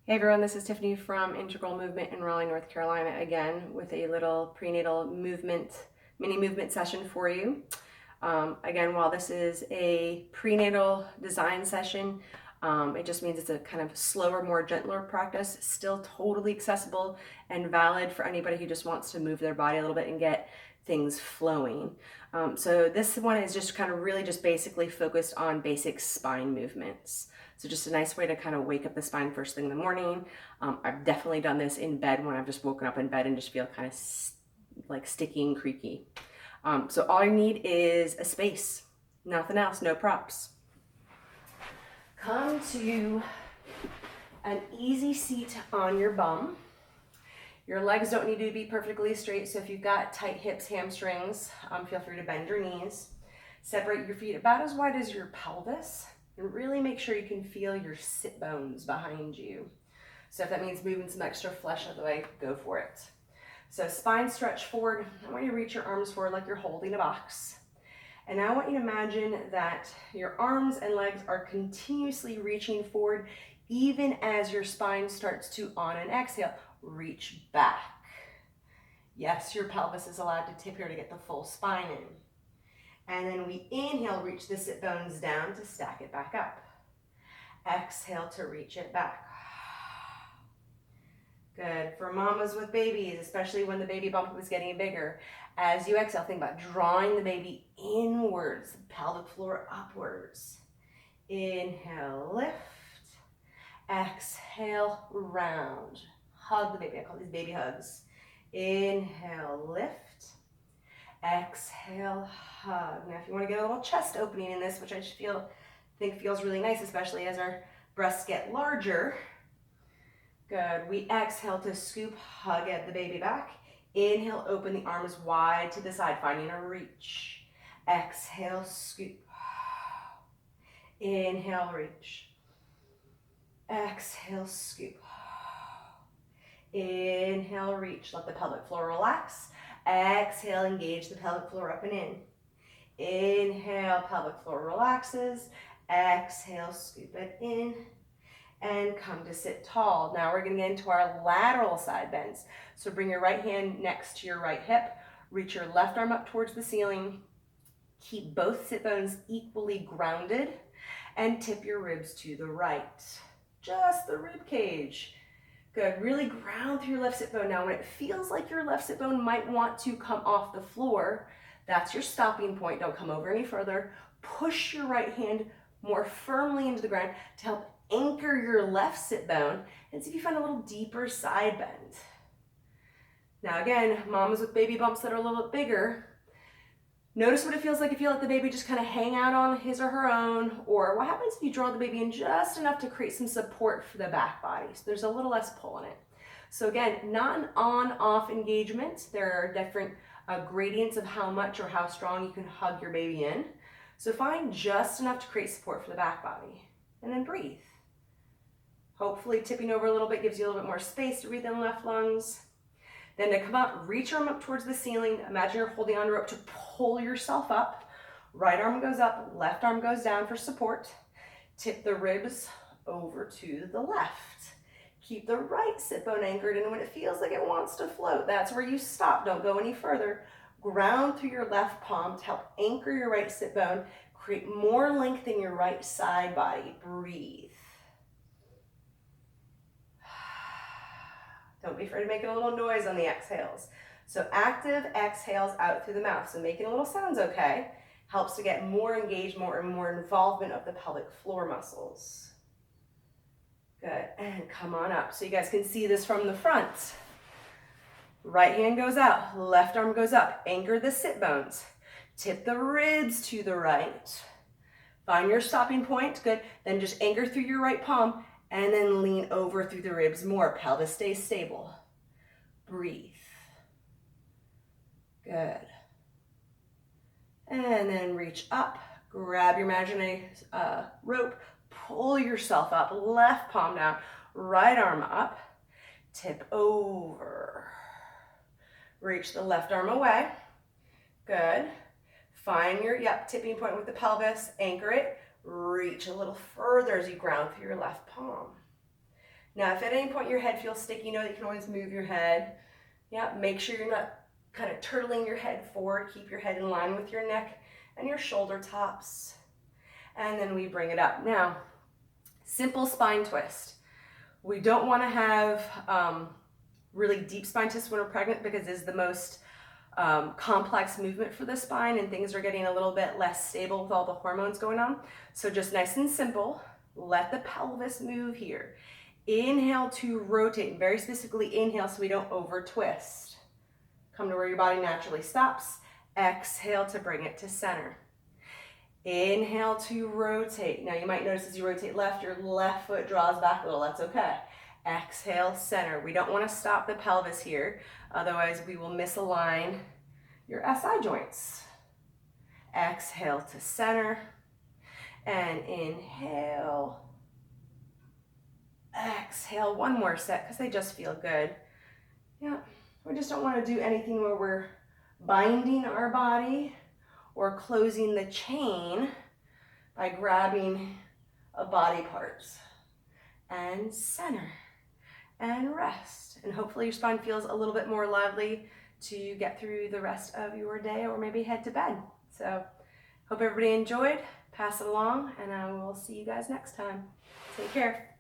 Hey everyone, this is Tiffany from Integral Movement in Raleigh, North Carolina, again with a little prenatal movement, mini movement session for you. Again, while this is a prenatal design session, it just means it's a kind of slower, more gentler practice, still totally accessible and valid for anybody who just wants to move their body a little bit and get things flowing. So this one is just kind of really just basically focused on basic spine movements. So just a nice way to kind of wake up the spine first thing in the morning. I've definitely done this in bed when I've just woken up in bed and just feel kind of like sticky and creaky. So all you need is a space, nothing else, no props. Come to an easy seat on your bum. Your legs don't need to be perfectly straight, so if you've got tight hips, hamstrings, feel free to bend your knees. Separate your feet about as wide as your pelvis, and really make sure you can feel your sit bones behind you. So if that means moving some extra flesh out of the way, go for it. So spine stretch forward. I want you to reach your arms forward like you're holding a box. And now I want you to imagine that your arms and legs are continuously reaching forward even as your spine starts to, on an exhale, reach back. Yes, your pelvis is allowed to tip here to get the full spine in. And then we inhale, reach the sit bones down to stack it back up. Exhale to reach it back. Good. For mamas with babies, especially when the baby bump was getting bigger, as you exhale, think about drawing the baby inwards, pelvic floor upwards. Inhale, lift. Exhale, round. Hug the baby. I call these baby hugs. Inhale, lift. Exhale, hug. Now, if you want to get a little chest opening in this, which I just think feels really nice, especially as our breasts get larger. Good. We exhale to scoop, hug at the baby back. Inhale, open the arms wide to the side, finding a reach. Exhale, scoop. Inhale, reach. Exhale, scoop. Inhale, reach. Let the pelvic floor relax. Exhale, engage the pelvic floor up and in. Inhale, pelvic floor relaxes. Exhale, scoop it in. And come to sit tall. Now we're going to get into our lateral side bends. So bring your right hand next to your right hip. Reach your left arm up towards the ceiling. Keep both sit bones equally grounded. And tip your ribs to the right. Just the rib cage. Good. Really ground through your left sit bone. Now when it feels like your left sit bone might want to come off the floor, that's your stopping point. Don't come over any further. Push your right hand more firmly into the ground to help anchor your left sit bone and see if you find a little deeper side bend. Now again, mamas with baby bumps that are a little bit bigger, notice what it feels like if you let the baby just kind of hang out on his or her own, or what happens if you draw the baby in just enough to create some support for the back body. So there's a little less pull in it. So again, not an on-off engagement. There are different gradients of how much or how strong you can hug your baby in. So find just enough to create support for the back body, and then breathe. Hopefully tipping over a little bit gives you a little bit more space to breathe in left lungs. Then to come up, reach your arm up towards the ceiling. Imagine you're holding on to a rope to pull yourself up. Right arm goes up, left arm goes down for support. Tip the ribs over to the left. Keep the right sit bone anchored, and when it feels like it wants to float, that's where you stop. Don't go any further. Ground through your left palm to help anchor your right sit bone. Create more length in your right side body. Breathe. Don't be afraid to make a little noise on the exhales. So active exhales out through the mouth. So making a little sounds, okay, helps to get more engaged, more involvement of the pelvic floor muscles. Good, and come on up. So you guys can see this from the front. Right hand goes out, left arm goes up. Anchor the sit bones. Tip the ribs to the right. Find your stopping point, good. Then just anchor through your right palm and then lean over through the ribs more. Pelvis stays stable. Breathe. Good. And then reach up. Grab your imaginary rope. Pull yourself up. Left palm down. Right arm up. Tip over. Reach the left arm away. Good. Find your tipping point with the pelvis. Anchor it. Reach a little further as you ground through your left palm. Now, if at any point your head feels sticky, you know that you can always move your head. Yeah, make sure you're not kind of turtling your head forward. Keep your head in line with your neck and your shoulder tops. And then we bring it up. Now, simple spine twist. We don't want to have really deep spine twist when we're pregnant because it's the most complex movement for the spine, and things are getting a little bit less stable with all the hormones going on. So just nice and simple, let the pelvis move here. Inhale to rotate, very specifically inhale so we don't over twist. Come to where your body naturally stops. Exhale to bring it to center. Inhale to rotate. Now you might notice as you rotate left, your left foot draws back a little. That's okay. Exhale, center. We don't want to stop the pelvis here, otherwise we will misalign your SI joints. Exhale to center, and inhale. Exhale, one more set because they just feel good. Yeah, we just don't want to do anything where we're binding our body or closing the chain by grabbing a body part. And center, and rest. And hopefully your spine feels a little bit more lively to get through the rest of your day or maybe head to bed. So hope everybody enjoyed. Pass it along, and I will see you guys next time. Take care.